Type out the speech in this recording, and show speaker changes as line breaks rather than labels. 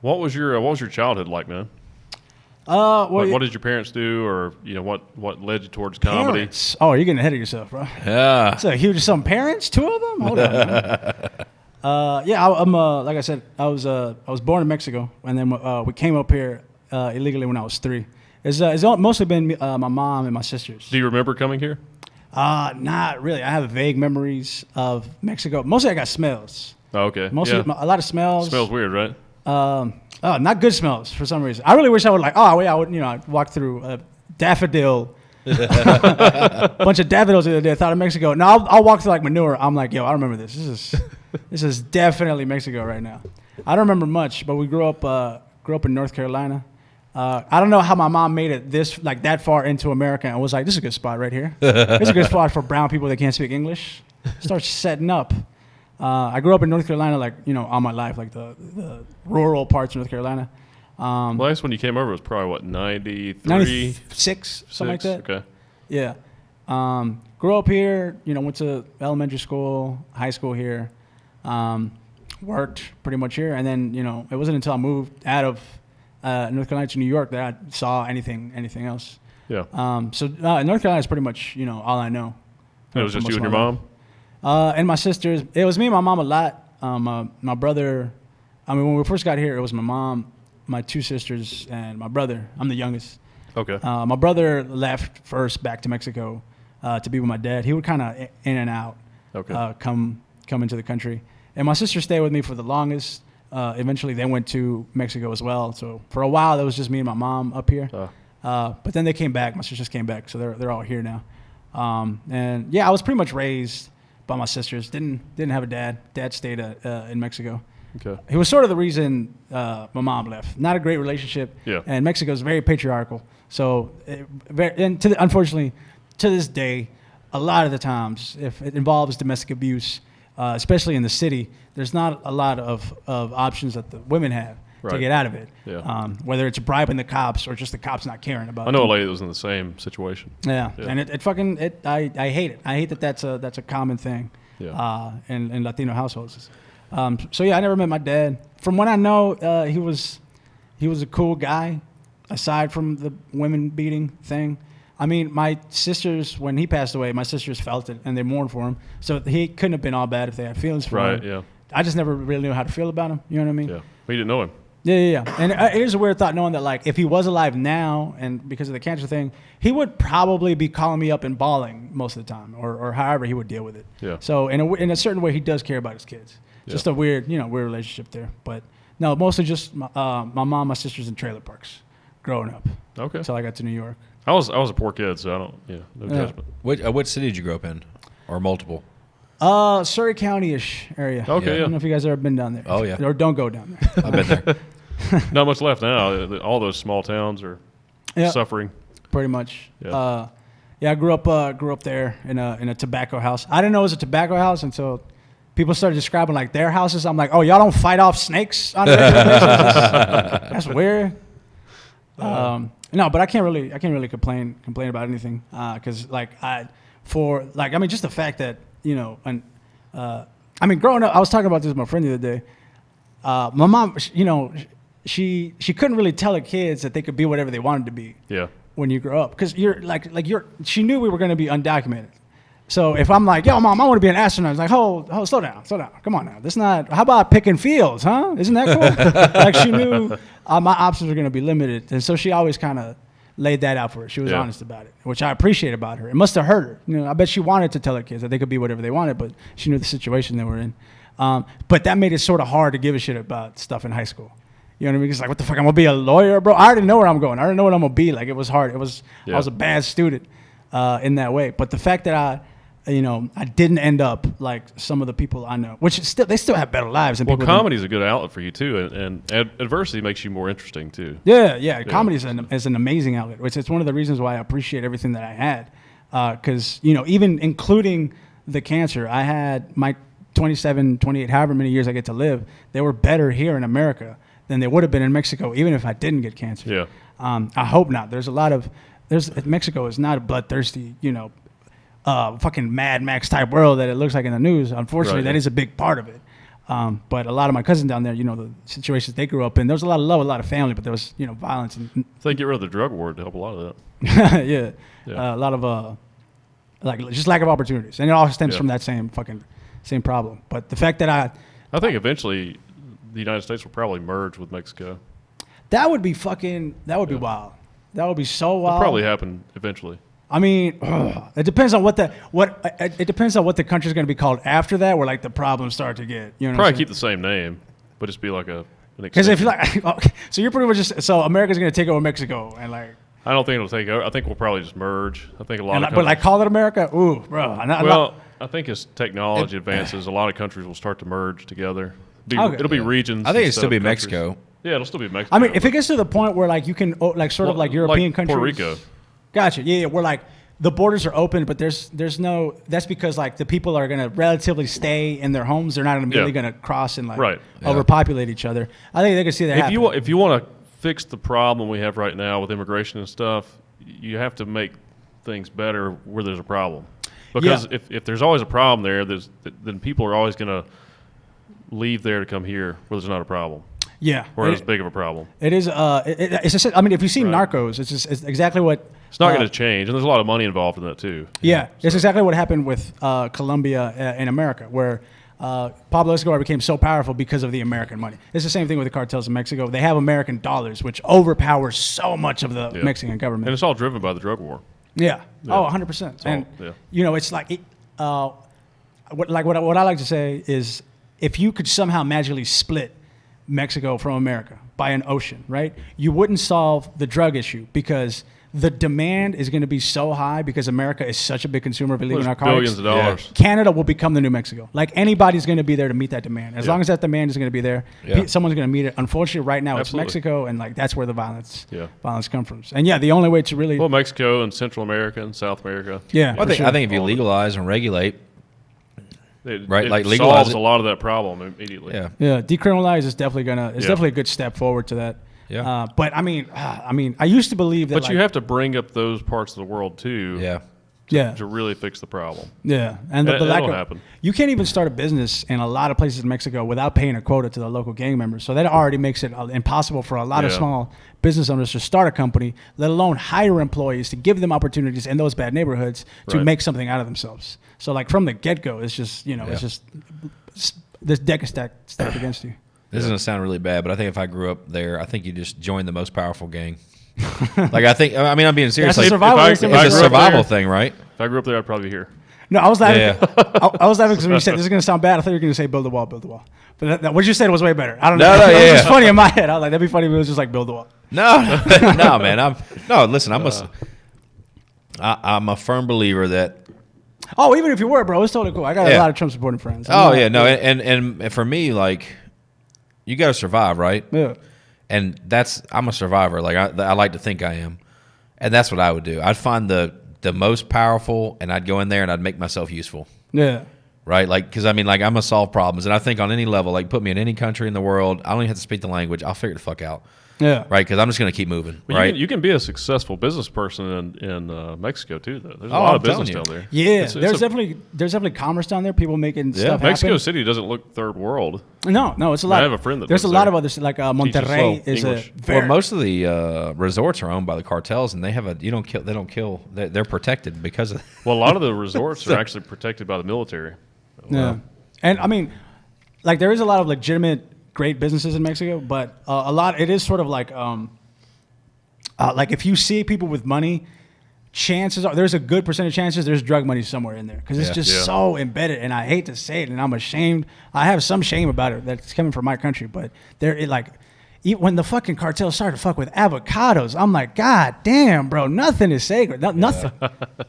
What was your childhood like, man? What did your parents do, or what led you towards comedy?
Parents. Oh, you're getting ahead of yourself, bro.
Yeah.
So huge. Some parents, 2 of them. Hold on. Man. Yeah, I'm. Like I said, I was born in Mexico, and then we came up here illegally when I was 3. It's mostly been my mom and my sisters.
Do you remember coming here?
Not really. I have vague memories of Mexico. Mostly, I got smells.
Oh, okay.
Mostly, a lot of smells.
Smells weird, right?
Not good smells for some reason. I really wish I would I'd walk through a daffodil, bunch of daffodils the other day. I thought of Mexico. Now I'll walk through like manure. I'm like, yo, I remember this. This is definitely Mexico right now. I don't remember much, but we grew up in North Carolina. I don't know how my mom made it that far into America and was like, this is a good spot right here. This is a good spot for brown people that can't speak English. Start setting up. I grew up in North Carolina, all my life, like the rural parts of North Carolina.
Well, I guess when you came over, it was probably, 93?
96, something like that.
Okay.
Yeah. Grew up here, went to elementary school, high school here, worked pretty much here. And then, it wasn't until I moved out of North Carolina to New York that I saw anything else.
Yeah.
So North Carolina is pretty much, all I know.
It was just you and your mom?
And my sisters. It was me and my mom a lot. My brother, when we first got here, it was my mom, my 2 sisters, and my brother. I'm the youngest.
Okay.
My brother left first back to Mexico to be with my dad. He would kind of in and out, come into the country. And my sister stayed with me for the longest. Eventually, they went to Mexico as well. So for a while, that was just me and my mom up here. But then they came back. My sisters came back, so they're all here now. And yeah, I was pretty much raised by my sisters. Didn't have a dad. Dad stayed in Mexico.
Okay.
He was sort of the reason my mom left. Not a great relationship.
Yeah.
And Mexico is very patriarchal. So, unfortunately, to this day, a lot of the times, if it involves domestic abuse, especially in the city, there's not a lot of options that the women have to get out of it.
Yeah.
Whether it's bribing the cops or just the cops not caring about it.
I know a lady that was in the same situation.
Yeah. And I hate it. I hate that that's a common thing in Latino households. So yeah, I never met my dad. From what I know, he was a cool guy, aside from the women beating thing. I mean, my sisters, when he passed away, my sisters felt it and they mourned for him. So he couldn't have been all bad if they had feelings for him.
Right, yeah.
I just never really knew how to feel about him. You know what I mean?
Yeah. But you didn't know him.
Yeah. And it is a weird thought knowing that, if he was alive now and because of the cancer thing, he would probably be calling me up and bawling most of the time or however he would deal with it.
Yeah.
So in a certain way, he does care about his kids.
Yeah.
Just a weird relationship there. But no, mostly just my mom, my sisters in trailer parks growing up.
Okay.
Until I got to New York.
I was a poor kid, so I don't, no judgment.
What city did you grow up in? Or multiple?
Surrey County-ish area.
Okay,
I don't know if you guys have ever been down there.
Oh, yeah.
Or don't go down there.
I've been there.
Not much left now. All those small towns are suffering.
Pretty much.
Yeah.
I grew up there in a tobacco house. I didn't know it was a tobacco house until people started describing their houses. I'm like, oh, y'all don't fight off snakes on a regular basis? That's weird. No, but I can't really complain about anything because just the fact that growing up, I was talking about this with my friend the other day. My mom, she couldn't really tell her kids that they could be whatever they wanted to be. Yeah. When you grow up, because she knew we were going to be undocumented. So if I'm like, yo, mom, I want to be an astronaut, it's like, oh, slow down, come on now. How about picking fields, huh? Isn't that cool? She knew my options were going to be limited, and so she always kind of laid that out for her. She was honest about it, which I appreciate about her. It must have hurt her. I bet she wanted to tell her kids that they could be whatever they wanted, but she knew the situation they were in. But that made it sort of hard to give a shit about stuff in high school. You know what I mean? It's like, what the fuck? I'm going to be a lawyer, bro? I already know where I'm going. I already know what I'm going to be. It was hard. I was a bad student in that way. But the fact that I didn't end up like some of the people I know, which they still have better lives.
Well, comedy is a good outlet for you too, and adversity makes you more interesting too.
Yeah. Comedy is an amazing outlet. It's one of the reasons why I appreciate everything that I had, because even including the cancer, I had my 27, 28, however many years I get to live. They were better here in America than they would have been in Mexico, even if I didn't get cancer.
Yeah.
I hope not. Mexico is not a bloodthirsty, fucking Mad Max type world that it looks like in the news. Unfortunately, that is a big part of it. But a lot of my cousins down there, the situations they grew up in, there was a lot of love, a lot of family, but there was, violence. And
I think get rid of the drug war to help a lot of that.
yeah. A lot of, just lack of opportunities. And it all stems from that same problem. But the fact that
I think eventually the United States will probably merge with Mexico.
That would be be wild. That would be so wild.
It'll probably happen eventually.
I mean, it depends on what the country's going to be called after that, where like the problems start to get.
Probably keep the same name, but just be like
because if you're so you're pretty much so America's going to take over Mexico and like.
I don't think it'll take over. I think we'll probably just merge. I think a lot of
but like call it America, ooh, bro.
I think as technology advances, a lot of countries will start to merge together. It'll be regions.
I think it'll still be Mexico.
Yeah, it'll still be Mexico.
I mean, if it gets to the point where like you can like sort of like European countries,
Puerto Rico.
Gotcha. Yeah, where like the borders are open, but there's no. That's because like the people are gonna relatively stay in their homes. They're not immediately gonna cross and like overpopulate each other. I think they can see that happen.
If you want to fix the problem we have right now with immigration and stuff, you have to make things better where there's a problem. Because if there's always a problem there, then people are always gonna leave there to come here where there's not a problem.
Yeah,
or as big of a problem.
It is. I mean, if you've seen Narcos, it's exactly what.
It's not going to change, and there's a lot of money involved in that too.
Yeah, it's exactly what happened with Colombia in America, where Pablo Escobar became so powerful because of the American money. It's the same thing with the cartels in Mexico. They have American dollars, which overpowers so much of the Mexican government,
and it's all driven by the drug war.
Yeah. Oh, 100%. And it's like what I like to say is, if you could somehow magically split Mexico from America by an ocean, right? You wouldn't solve the drug issue because the demand is going to be so high because America is such a big consumer of illegal narcotics.
Billions of dollars.
Yeah. Canada will become the new Mexico. Like anybody's going to be there to meet that demand. As long as that demand is going to be there, someone's going to meet it. Unfortunately, right now it's Mexico, and like that's where the violence comes from. And the only way to really
Mexico and Central America and South America.
Yeah,
I think if you legalize and regulate.
It
legalize
solves a lot of that problem immediately.
Yeah. Decriminalize is definitely definitely a good step forward to that.
Yeah.
But I mean, I used to believe that.
But you have to bring up those parts of the world too. To really fix the problem.
Yeah, and the lack of
happen.
You can't even start a business in a lot of places in Mexico without paying a quota to the local gang members. So that already makes it impossible for a lot of small business owners to start a company, let alone hire employees to give them opportunities in those bad neighborhoods to make something out of themselves. So like from the get-go, it's just it's just this deck is stacked against you.
This is going to sound really bad, but I think if I grew up there, I think you just joined the most powerful gang. I'm being serious.
It's a
survival thing, right?
If I grew up there, I'd probably be here.
No, I was laughing. I was laughing because when you said this is going to sound bad, I thought you were going to say build the wall, build the wall. But what you said was way better. I don't know. It was just funny in my head. I was like, that'd be funny if it was just like build the wall.
No, man. Listen, I'm a firm believer that.
Oh, even if you were, bro, it's totally cool. I got a lot of Trump supporting friends.
And for me, like, you got to survive, right?
Yeah.
And I'm a survivor. Like I like to think I am, and that's what I would do. I'd find the most powerful, and I'd go in there and I'd make myself useful.
Yeah.
Right. Like, because I'm gonna solve problems, and I think on any level, like put me in any country in the world, I don't even have to speak the language. I'll figure the fuck out.
Yeah.
Right. Because I'm just gonna keep moving. Right.
You can be a successful business person in Mexico too. Though there's a lot of business down there.
Yeah. There's definitely commerce down there. People making stuff happen.
Mexico City doesn't look third world.
No, it's a lot.
I have a friend that
there's a lot of others like Monterrey is
English.
Well, most of the resorts are owned by the cartels, and they don't kill. They're protected because of.
Well, a lot of the resorts are actually protected by the military.
Yeah. And I mean, like there is a lot of legitimate great businesses in Mexico, but it is sort of like if you see people with money, chances are there's a good percentage of chances there's drug money somewhere in there because it's just so embedded. And I hate to say it, and I'm ashamed. I have some shame about it that's coming from my country, but when the fucking cartels started to fuck with avocados, I'm like, God damn, bro, nothing is sacred. Nothing.